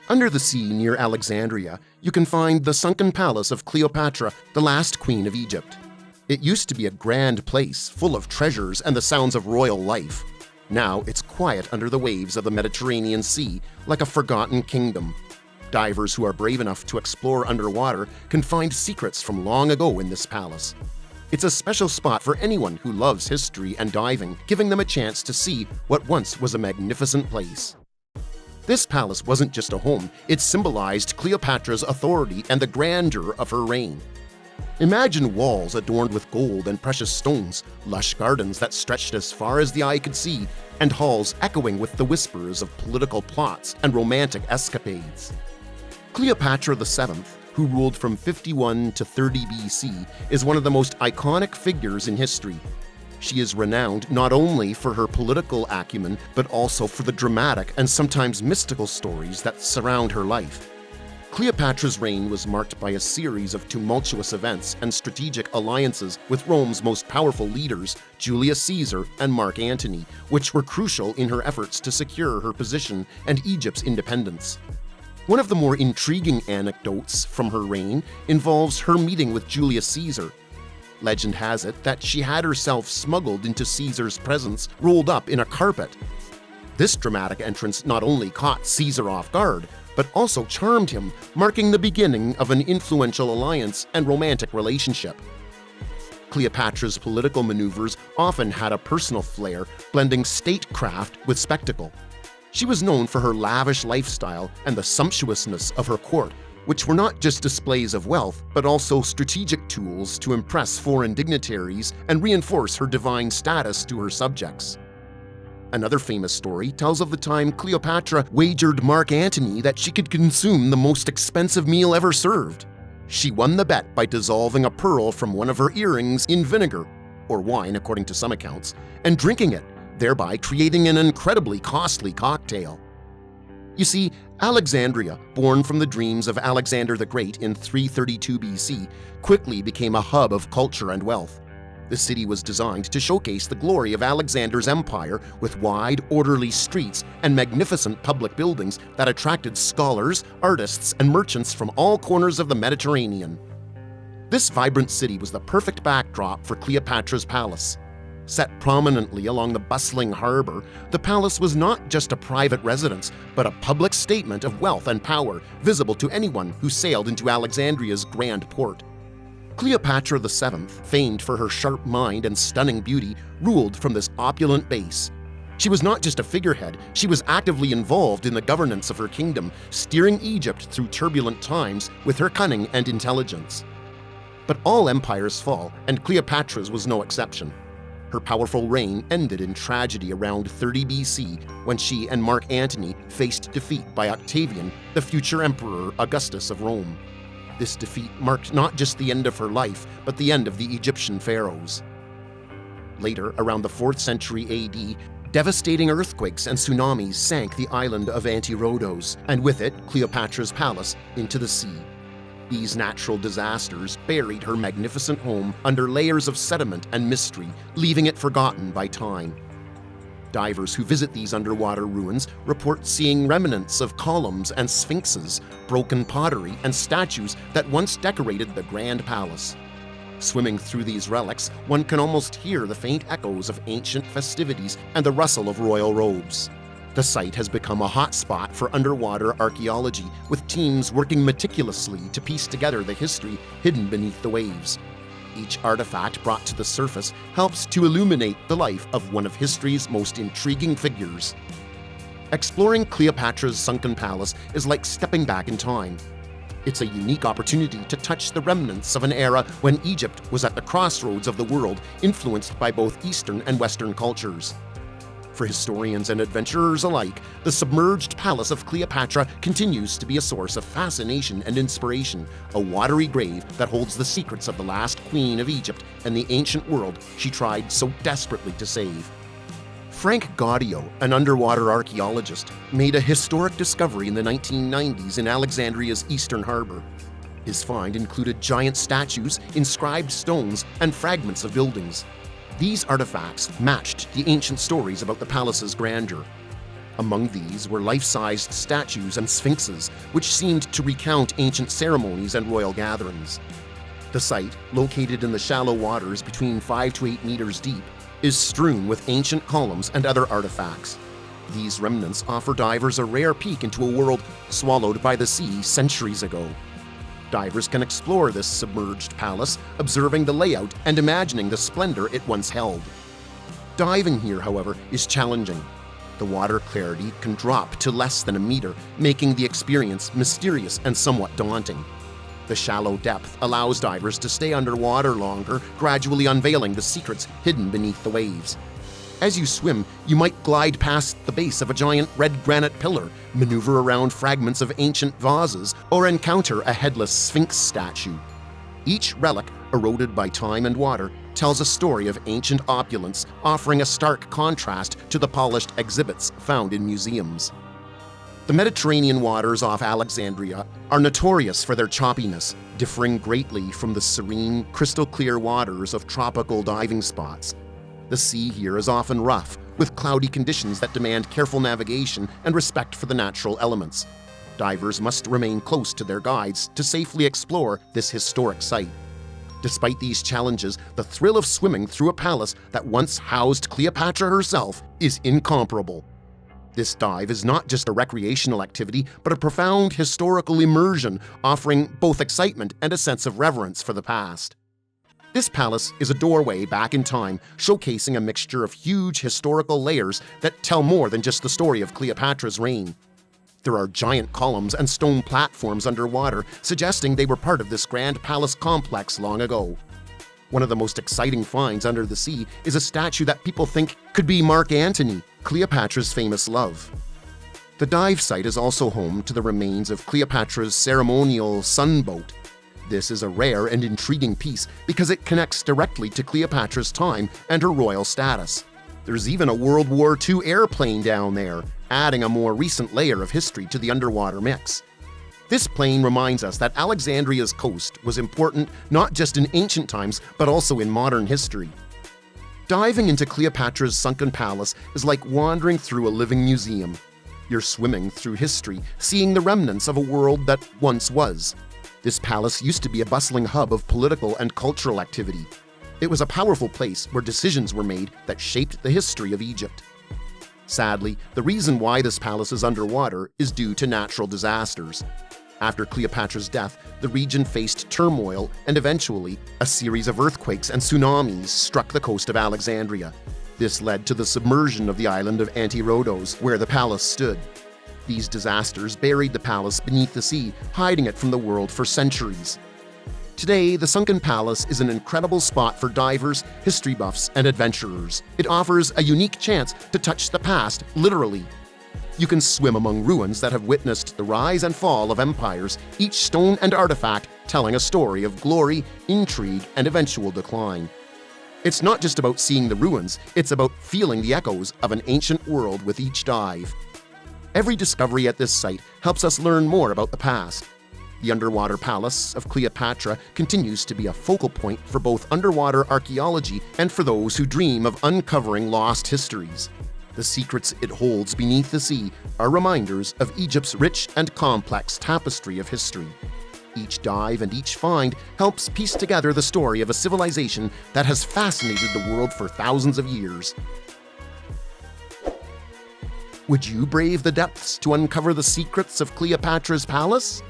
Under the sea near Alexandria, you can find the sunken palace of Cleopatra, the last queen of Egypt. It used to be a grand place full of treasures and the sounds of royal life. Now it's quiet under the waves of the Mediterranean Sea, like a forgotten kingdom. Divers who are brave enough to explore underwater can find secrets from long ago in this palace. It's a special spot for anyone who loves history and diving, giving them a chance to see what once was a magnificent place. This palace wasn't just a home, it symbolized Cleopatra's authority and the grandeur of her reign. Imagine walls adorned with gold and precious stones, lush gardens that stretched as far as the eye could see, and halls echoing with the whispers of political plots and romantic escapades. Cleopatra VII, who ruled from 51 to 30 BC, is one of the most iconic figures in history. She is renowned not only for her political acumen, but also for the dramatic and sometimes mystical stories that surround her life. Cleopatra's reign was marked by a series of tumultuous events and strategic alliances with Rome's most powerful leaders, Julius Caesar and Mark Antony, which were crucial in her efforts to secure her position and Egypt's independence. One of the more intriguing anecdotes from her reign involves her meeting with Julius Caesar. Legend has it that she had herself smuggled into Caesar's presence rolled up in a carpet. This dramatic entrance not only caught Caesar off guard, but also charmed him, marking the beginning of an influential alliance and romantic relationship. Cleopatra's political maneuvers often had a personal flair, blending statecraft with spectacle. She was known for her lavish lifestyle and the sumptuousness of her court, which were not just displays of wealth, but also strategic tools to impress foreign dignitaries and reinforce her divine status to her subjects. Another famous story tells of the time Cleopatra wagered Mark Antony that she could consume the most expensive meal ever served. She won the bet by dissolving a pearl from one of her earrings in vinegar, or wine according to some accounts, and drinking it, thereby creating an incredibly costly cocktail. You see, Alexandria, born from the dreams of Alexander the Great in 332 BC, quickly became a hub of culture and wealth. The city was designed to showcase the glory of Alexander's empire with wide, orderly streets and magnificent public buildings that attracted scholars, artists, and merchants from all corners of the Mediterranean. This vibrant city was the perfect backdrop for Cleopatra's palace. Set prominently along the bustling harbor, the palace was not just a private residence, but a public statement of wealth and power visible to anyone who sailed into Alexandria's grand port. Cleopatra VII, famed for her sharp mind and stunning beauty, ruled from this opulent base. She was not just a figurehead, she was actively involved in the governance of her kingdom, steering Egypt through turbulent times with her cunning and intelligence. But all empires fall, and Cleopatra's was no exception. Her powerful reign ended in tragedy around 30 BC when she and Mark Antony faced defeat by Octavian, the future Emperor Augustus of Rome. This defeat marked not just the end of her life, but the end of the Egyptian pharaohs. Later, around the 4th century AD, devastating earthquakes and tsunamis sank the island of Anti-Rhodos, and with it, Cleopatra's palace, into the sea. These natural disasters buried her magnificent home under layers of sediment and mystery, leaving it forgotten by time. Divers who visit these underwater ruins report seeing remnants of columns and sphinxes, broken pottery, and statues that once decorated the grand palace. Swimming through these relics, one can almost hear the faint echoes of ancient festivities and the rustle of royal robes. The site has become a hotspot for underwater archaeology, with teams working meticulously to piece together the history hidden beneath the waves. Each artifact brought to the surface helps to illuminate the life of one of history's most intriguing figures. Exploring Cleopatra's sunken palace is like stepping back in time. It's a unique opportunity to touch the remnants of an era when Egypt was at the crossroads of the world, influenced by both Eastern and Western cultures. For historians and adventurers alike, the submerged palace of Cleopatra continues to be a source of fascination and inspiration, a watery grave that holds the secrets of the last queen of Egypt and the ancient world she tried so desperately to save. Frank Gaudio, an underwater archaeologist, made a historic discovery in the 1990s in Alexandria's eastern harbor. His find included giant statues, inscribed stones, and fragments of buildings. These artifacts matched the ancient stories about the palace's grandeur. Among these were life-sized statues and sphinxes, which seemed to recount ancient ceremonies and royal gatherings. The site, located in the shallow waters between 5 to 8 meters deep, is strewn with ancient columns and other artifacts. These remnants offer divers a rare peek into a world swallowed by the sea centuries ago. Divers can explore this submerged palace, observing the layout and imagining the splendor it once held. Diving here, however, is challenging. The water clarity can drop to less than a meter, making the experience mysterious and somewhat daunting. The shallow depth allows divers to stay underwater longer, gradually unveiling the secrets hidden beneath the waves. As you swim, you might glide past the base of a giant red granite pillar, maneuver around fragments of ancient vases, or encounter a headless sphinx statue. Each relic, eroded by time and water, tells a story of ancient opulence, offering a stark contrast to the polished exhibits found in museums. The Mediterranean waters off Alexandria are notorious for their choppiness, differing greatly from the serene, crystal-clear waters of tropical diving spots. The sea here is often rough, with cloudy conditions that demand careful navigation and respect for the natural elements. Divers must remain close to their guides to safely explore this historic site. Despite these challenges, the thrill of swimming through a palace that once housed Cleopatra herself is incomparable. This dive is not just a recreational activity, but a profound historical immersion, offering both excitement and a sense of reverence for the past. This palace is a doorway back in time, showcasing a mixture of huge historical layers that tell more than just the story of Cleopatra's reign. There are giant columns and stone platforms underwater, suggesting they were part of this grand palace complex long ago. One of the most exciting finds under the sea is a statue that people think could be Mark Antony, Cleopatra's famous love. The dive site is also home to the remains of Cleopatra's ceremonial sunboat. This is a rare and intriguing piece because it connects directly to Cleopatra's time and her royal status. There's even a World War II airplane down there, adding a more recent layer of history to the underwater mix. This plane reminds us that Alexandria's coast was important not just in ancient times, but also in modern history. Diving into Cleopatra's sunken palace is like wandering through a living museum. You're swimming through history, seeing the remnants of a world that once was. This palace used to be a bustling hub of political and cultural activity. It was a powerful place where decisions were made that shaped the history of Egypt. Sadly, the reason why this palace is underwater is due to natural disasters. After Cleopatra's death, the region faced turmoil and eventually a series of earthquakes and tsunamis struck the coast of Alexandria. This led to the submersion of the island of Anti-Rhodos, where the palace stood. These disasters buried the palace beneath the sea, hiding it from the world for centuries. Today, the sunken palace is an incredible spot for divers, history buffs, and adventurers. It offers a unique chance to touch the past, literally. You can swim among ruins that have witnessed the rise and fall of empires, each stone and artifact telling a story of glory, intrigue, and eventual decline. It's not just about seeing the ruins, it's about feeling the echoes of an ancient world with each dive. Every discovery at this site helps us learn more about the past. The underwater palace of Cleopatra continues to be a focal point for both underwater archaeology and for those who dream of uncovering lost histories. The secrets it holds beneath the sea are reminders of Egypt's rich and complex tapestry of history. Each dive and each find helps piece together the story of a civilization that has fascinated the world for thousands of years. Would you brave the depths to uncover the secrets of Cleopatra's palace?